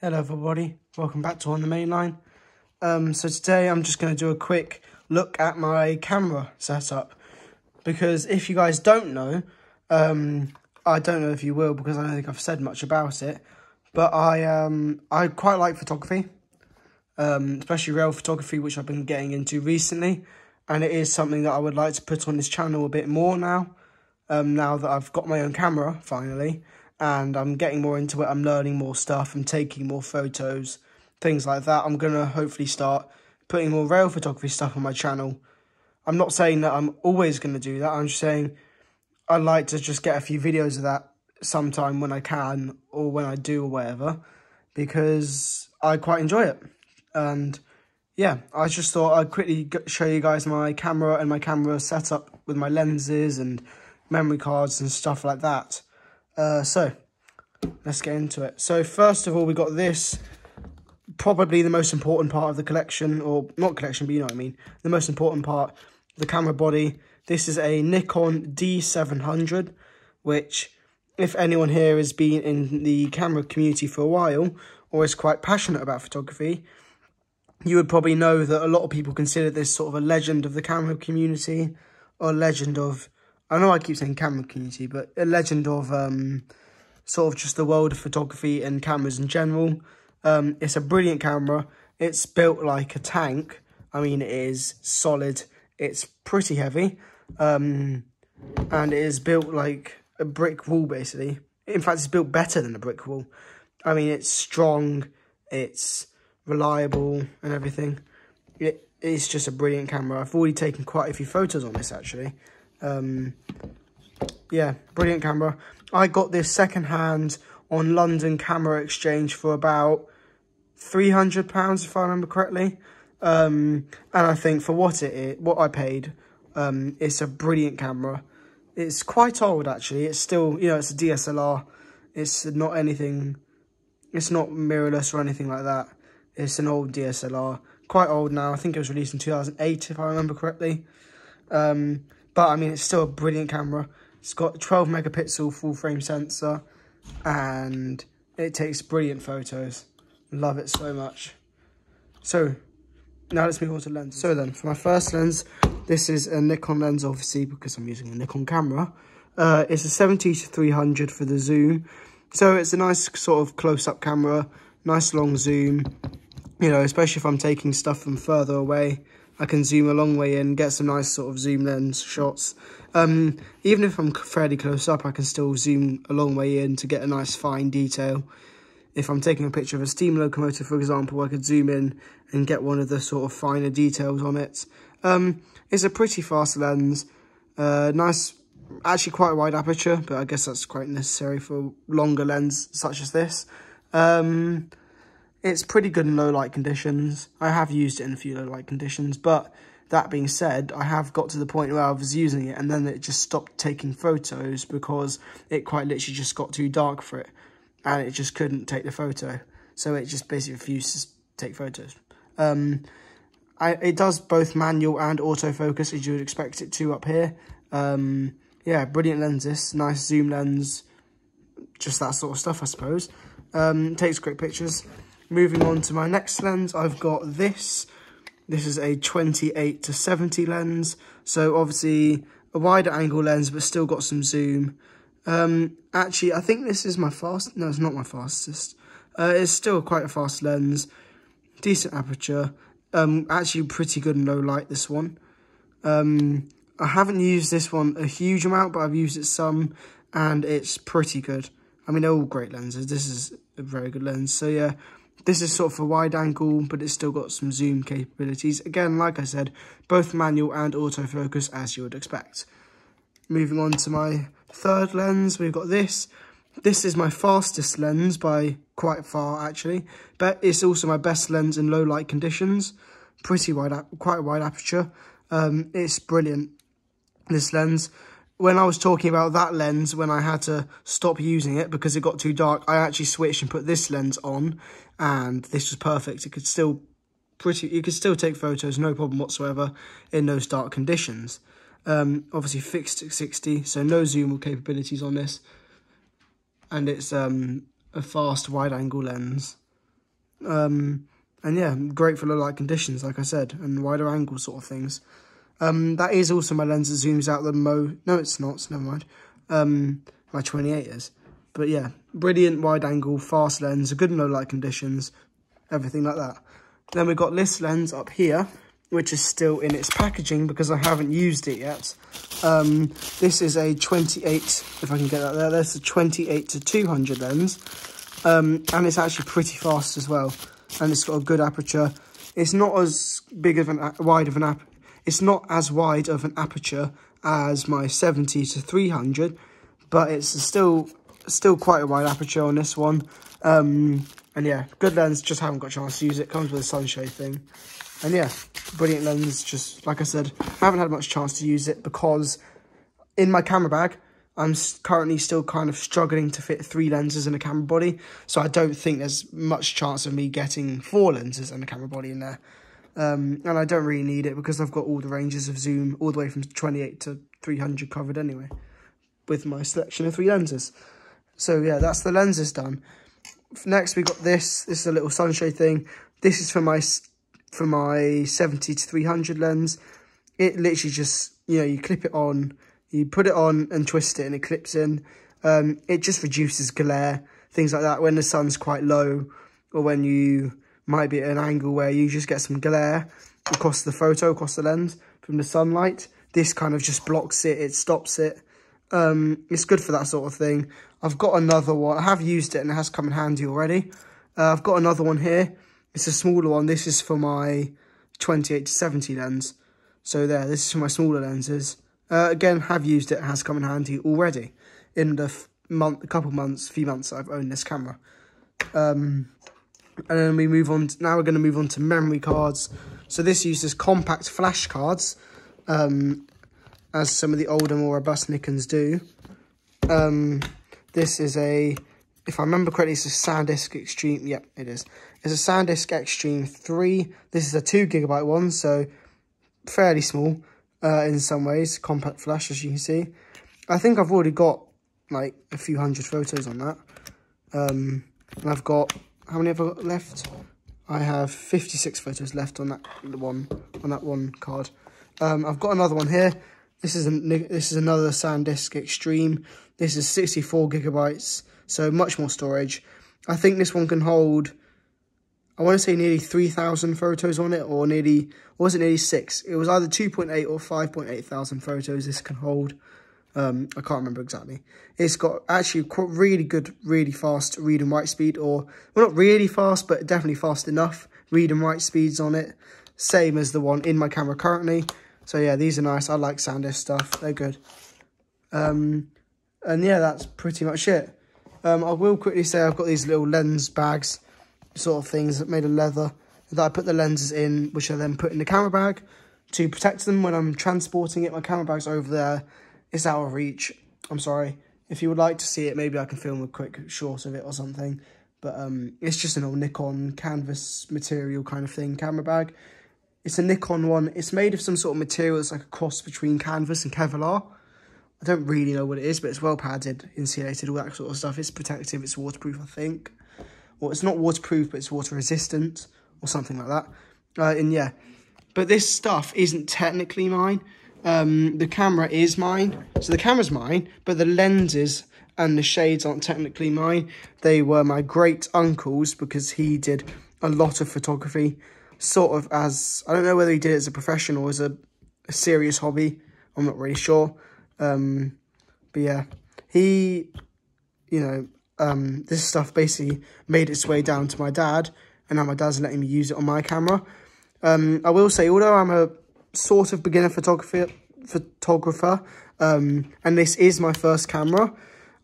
Hello everybody, welcome back to On the Mainline. So today I'm just going to do a quick look at my camera setup, because if you guys don't know, I don't know if you will because I don't think I've said much about it, but I quite like photography, especially rail photography, which I've been getting into recently, and it is something that I would like to put on this channel a bit more now, now that I've got my own camera finally. And I'm getting more into it, I'm learning more stuff, I'm taking more photos, things like that. I'm going to hopefully start putting more rail photography stuff on my channel. I'm not saying that I'm always going to do that, I'm just saying I'd like to just get a few videos of that sometime when I can, or when I do, or whatever, because I quite enjoy it. And yeah, I just thought I'd quickly show you guys my camera and my camera setup with my lenses and memory cards and stuff like that. So, let's get into it. So, first of all, we got this, probably the most important part of the collection, or not collection, but you know what I mean, the most important part, the camera body. This is a Nikon D700, which, if anyone here has been in the camera community for a while, or is quite passionate about photography, you would probably know that a lot of people consider this sort of a legend of the camera community, or a legend of, I know I keep saying camera community, but a legend of sort of just the world of photography and cameras in general. It's a brilliant camera. It's built like a tank. I mean, it is solid. It's pretty heavy. And it is built like a brick wall, basically. In fact, it's built better than a brick wall. I mean, it's strong, it's reliable and everything. It's just a brilliant camera. I've already taken quite a few photos on this, actually. Yeah, brilliant camera. I got this second-hand on London Camera Exchange for about £300, if I remember correctly. And I think for what I paid, it's a brilliant camera. It's quite old, actually. It's still, you know, it's a DSLR. It's not anything, it's not mirrorless or anything like that. It's an old DSLR. Quite old now. I think it was released in 2008, if I remember correctly. But I mean, it's still a brilliant camera. It's got a 12 megapixel full frame sensor, and it takes brilliant photos. Love it so much. So now let's move on to lenses. So then, for my first lens, this is a Nikon lens, obviously, because I'm using a Nikon camera. It's a 70-300 for the zoom. So it's a nice sort of close-up camera, nice long zoom. You know, especially if I'm taking stuff from further away, I can zoom a long way in, get some nice sort of zoom lens shots. Even if I'm fairly close up, I can still zoom a long way in to get a nice fine detail. If I'm taking a picture of a steam locomotive, for example, I could zoom in and get one of the sort of finer details on it. It's a pretty fast lens, nice, actually quite a wide aperture, but I guess that's quite necessary for a longer lens such as this. It's pretty good in low light conditions. I have used it in a few low light conditions, but that being said, I have got to the point where I was using it and then it just stopped taking photos because it quite literally just got too dark for it and it just couldn't take the photo. So it just basically refused to take photos. It does both manual and autofocus, as you would expect it to up here. Yeah, brilliant lenses, nice zoom lens, just that sort of stuff, I suppose. Takes great pictures. Moving on to my next lens, I've got this. This is a 28-70 lens. So obviously a wider angle lens, but still got some zoom. Actually, I think this is my fast. No, it's not my fastest. It's still quite a fast lens. Decent aperture. Actually pretty good in low light, this one. I haven't used this one a huge amount, but I've used it some, and it's pretty good. I mean, they're all great lenses. This is a very good lens. So yeah, this is sort of a wide angle, but it's still got some zoom capabilities. Again, like I said, both manual and autofocus, as you would expect. Moving on to my third lens, we've got this. This is my fastest lens by quite far, actually, but it's also my best lens in low light conditions. Pretty wide, quite a wide aperture. It's brilliant, this lens. When I was talking about that lens, when I had to stop using it because it got too dark, I actually switched and put this lens on, and this was perfect. It could still you could still take photos, no problem whatsoever, in those dark conditions. Obviously fixed at 60, so no zoom capabilities on this, and it's a fast wide angle lens. And yeah, great for low light conditions, like I said, and wider angle sort of things. That is also my lens that zooms out the no, it's not, so never mind. My 28 is. But yeah, brilliant wide angle, fast lens, good in low light conditions, everything like that. Then we've got this lens up here, which is still in its packaging because I haven't used it yet. This is a 28, if I can get that there, that's a 28 to 200 lens. And it's actually pretty fast as well. And it's got a good aperture. It's not as big of it's not as wide of an aperture as my 70 to 300, but it's still quite a wide aperture on this one. And yeah, good lens, just haven't got a chance to use it. Comes with a sunshade thing. And yeah, brilliant lens, just like I said, haven't had much chance to use it because in my camera bag, I'm currently still kind of struggling to fit 3 lenses in a camera body. So I don't think there's much chance of me getting 4 lenses and a camera body in there. And I don't really need it because I've got all the ranges of zoom all the way from 28 to 300 covered anyway, with my selection of 3 lenses. So yeah, that's the lenses done. Next we got this. This is a little sunshade thing. This is for my 70 to 300 lens. It literally just, you know, you clip it on, you put it on and twist it and it clips in. It just reduces glare, things like that, when the sun's quite low or when you might be at an angle where you just get some glare across the photo, across the lens from the sunlight. This kind of just blocks it, it stops it. It's good for that sort of thing. I've got another one. I have used it and it has come in handy already. I've got another one here. It's a smaller one. This is for my 28 to 70 lens. So there, this is for my smaller lenses. Again, have used it, has come in handy already in the few months I've owned this camera. And then we move on, now we're going to move on to memory cards. So this uses compact flash cards, as some of the older, more robust Nikons do. This is if I remember correctly, it's a SanDisk Extreme, yep, it is. It's a SanDisk Extreme 3. This is a 2 GB one, so fairly small. In some ways, compact flash, as you can see. I think I've already got like a few hundred photos on that. And I've got, how many have I got left? I have 56 photos left on that one card. I've got another one here. This is another SanDisk Extreme. This is 64 GB, so much more storage. I think this one can hold, I want to say nearly 3,000 photos on it, or was it nearly 6? It was either 2.8 or 5.8 thousand photos this can hold. I can't remember exactly. It's got actually really good, really fast read and write speed, or, well, not really fast, but definitely fast enough read and write speeds on it. Same as the one in my camera currently. So yeah, these are nice. I like SanDisk stuff. They're good. And yeah, that's pretty much it. I will quickly say I've got these little lens bags, sort of things that made of leather, that I put the lenses in, which I then put in the camera bag to protect them when I'm transporting it. My camera bag's over there. It's out of reach. I'm sorry. If you would like to see it, maybe I can film a quick short of it or something. But it's just an old Nikon canvas material kind of thing, camera bag. It's a Nikon one. It's made of some sort of material that's like a cross between canvas and Kevlar. I don't really know what it is, but it's well padded, insulated, all that sort of stuff. It's protective, it's waterproof, I think. Well, it's not waterproof, but it's water resistant or something like that. And yeah, but this stuff isn't technically mine. The camera is mine. So the camera's mine, but the lenses and the shades aren't technically mine. They were my great uncle's because he did a lot of photography, sort of as, I don't know whether he did it as a profession or as a serious hobby. I'm not really sure. But yeah, he, you know, this stuff basically made its way down to my dad, and now my dad's letting me use it on my camera. I will say, although I'm a sort of beginner photographer, and this is my first camera,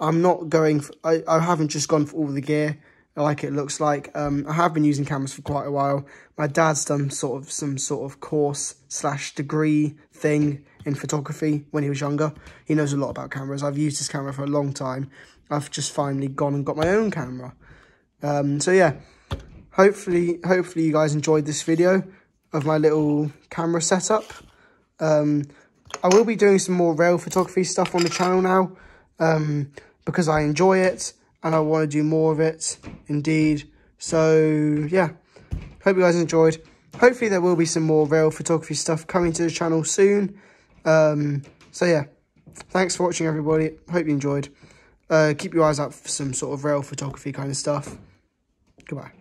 I'm not going for, I haven't just gone for all the gear like it looks like. I have been using cameras for quite a while. My dad's done some sort of course / degree thing in photography when he was younger. He knows a lot about cameras. I've used his camera for a long time. I've just finally gone and got my own camera. So yeah, hopefully you guys enjoyed this video of my little camera setup. I will be doing some more rail photography stuff on the channel now, because I enjoy it and I want to do more of it indeed. So yeah, hope you guys enjoyed. Hopefully there will be some more rail photography stuff coming to the channel soon. So yeah, thanks for watching, everybody. Hope you enjoyed. Keep your eyes out for some sort of rail photography kind of stuff. Goodbye.